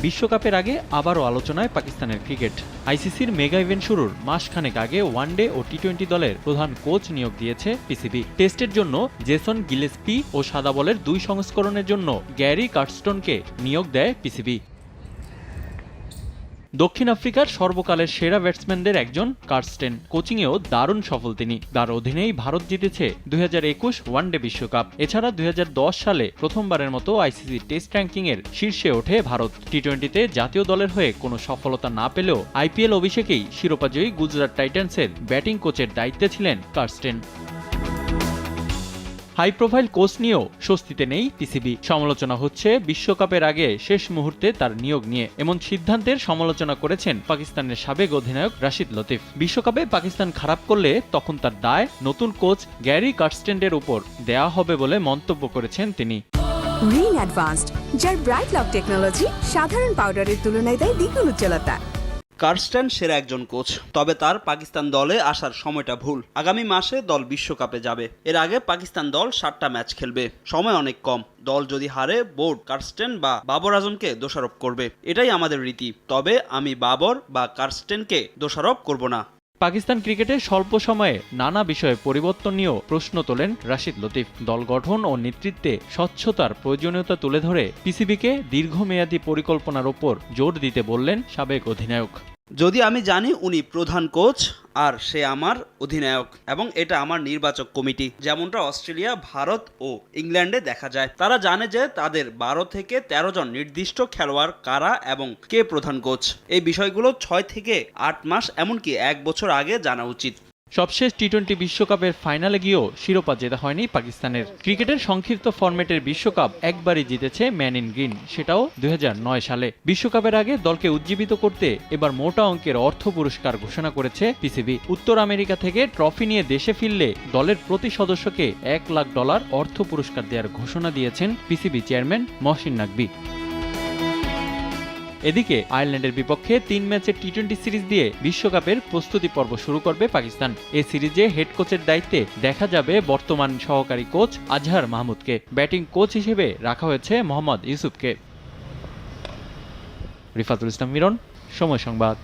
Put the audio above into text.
বিশ্বকাপের আগে আবারও আলোচনায় পাকিস্তানের ক্রিকেট। আইসিসির মেগা ইভেন্ট শুরুর মাসখানেক আগে ওয়ানডে ও টি-20 দলের প্রধান কোচ নিয়োগ দিয়েছে পিসিবি। টেস্টের জন্য জেসন গিলেস্পি ও সাদা বলের 2 সংস্করণের জন্য গ্যারি কার্স্টনকে নিয়োগ দেয় পিসিবি। দক্ষিণ আফ্রিকার সর্বকালের সেরা ব্যাটসম্যানদের একজন কার্স্টেন, কোচিংয়েও দারুণ সফল তিনি। তার অধীনেই ভারত জিতেছে 2021 ওয়ানডে বিশ্বকাপ। এছাড়া 2010 সালে প্রথমবারের মতো আইসিসি টেস্ট র্যাঙ্কিংয়ের শীর্ষে ওঠে ভারত। টি-20তে জাতীয় দলের হয়ে কোনো সফলতা না পেলেও আইপিএল অভিষেকেই শিরোপাজয়ী গুজরাট টাইটান্সের ব্যাটিং কোচের দায়িত্বে ছিলেন কার্স্টেন। হাই প্রোফাইল কোচ নিয়েও স্বস্তিতে নেই পিসিবি। সমালোচনা হচ্ছে বিশ্বকাপের আগে শেষ মুহূর্তে তার নিয়োগ নিয়ে। এমন সিদ্ধান্তের সমালোচনা করেছেন পাকিস্তানের সাবেক অধিনায়ক রাশিদ লতিফ। বিশ্বকাপে পাকিস্তান খারাপ করলে তখন তার দায় নতুন কোচ গ্যারি কার্স্টেনের উপর দেয়া হবে বলে মন্তব্য করেছেন তিনি। রিন অ্যাডভান্সড, যার ব্রাইট লক টেকনোলজি সাধারণ পাউডারের তুলনায় দেয় দ্বিগুণ উজ্জ্বলতা। কার্স্টেন সেরা একজন কোচ, তবে তার পাকিস্তান দলে আসার সময়টা ভুল। আগামী মাসে দল বিশ্বকাপে যাবে। এর আগে পাকিস্তান দল 7টা ম্যাচ খেলবে, সময় অনেক কম। দল যদি হারে বোর্ড কার্স্টেন বা বাবর আজমকে দোষারোপ করবে, এটাই আমাদের রীতি। তবে আমি বাবর বা কার্স্টেনকে দোষারোপ করব না। পাকিস্তান ক্রিকেটে স্বল্প সময়ে নানা বিষয়ে পরিবর্তন নিয়েও প্রশ্ন তোলেন রাশিদ লতিফ। দল গঠন ও নেতৃত্বে স্বচ্ছতার প্রয়োজনীয়তা তুলে ধরে পিসিবিকে দীর্ঘমেয়াদী পরিকল্পনার ওপর জোর দিতে বললেন সাবেক অধিনায়ক। যদি আমি জানি উনি প্রধান কোচ আর সে আমার অধিনায়ক এবং এটা আমার নির্বাচক কমিটি, যেমনটা অস্ট্রেলিয়া, ভারত ও ইংল্যান্ডে দেখা যায়, তারা জানে যে তাদের 12 থেকে 13 জন নির্দিষ্ট খেলোয়াড় কারা এবং কে প্রধান কোচ। এই বিষয়গুলো 6 থেকে 8 মাস এমনকি 1 বছর আগে জানা উচিত। সবশেষ টি-20 বিশ্বকাপের ফাইনালে গিয়েও শিরোপা জেতা হয়নি পাকিস্তানের। ক্রিকেটের সংক্ষিপ্ত ফরম্যাটের বিশ্বকাপ একবারই জিতেছে ম্যান ইন গ্রিন, সেটাও 2009 সালে। বিশ্বকাপের আগে দলকে উজ্জীবিত করতে এবার মোটা অঙ্কের অর্থ পুরস্কার ঘোষণা করেছে পিসিবি। উত্তর আমেরিকা থেকে ট্রফি নিয়ে দেশে ফিরলে দলের প্রতি সদস্যকে $1 লাখ অর্থ পুরস্কার দেওয়ার ঘোষণা দিয়েছেন পিসিবি চেয়ারম্যান মহসিন নাকভি। এদিকে আয়ারল্যান্ডের বিপক্ষে 3 ম্যাচের টি-20 সিরিজ দিয়ে বিশ্বকাপের প্রস্তুতি পর্ব শুরু করবে পাকিস্তান। এই সিরিজে হেড কোচের দায়িত্বে দেখা যাবে বর্তমান সহকারী কোচ আজহার মাহমুদকে। ব্যাটিং কোচ হিসেবে রাখা হয়েছে মোহাম্মদ ইউসুফকে। রিফাতুল ইসলাম মিরন, সময় সংবাদ।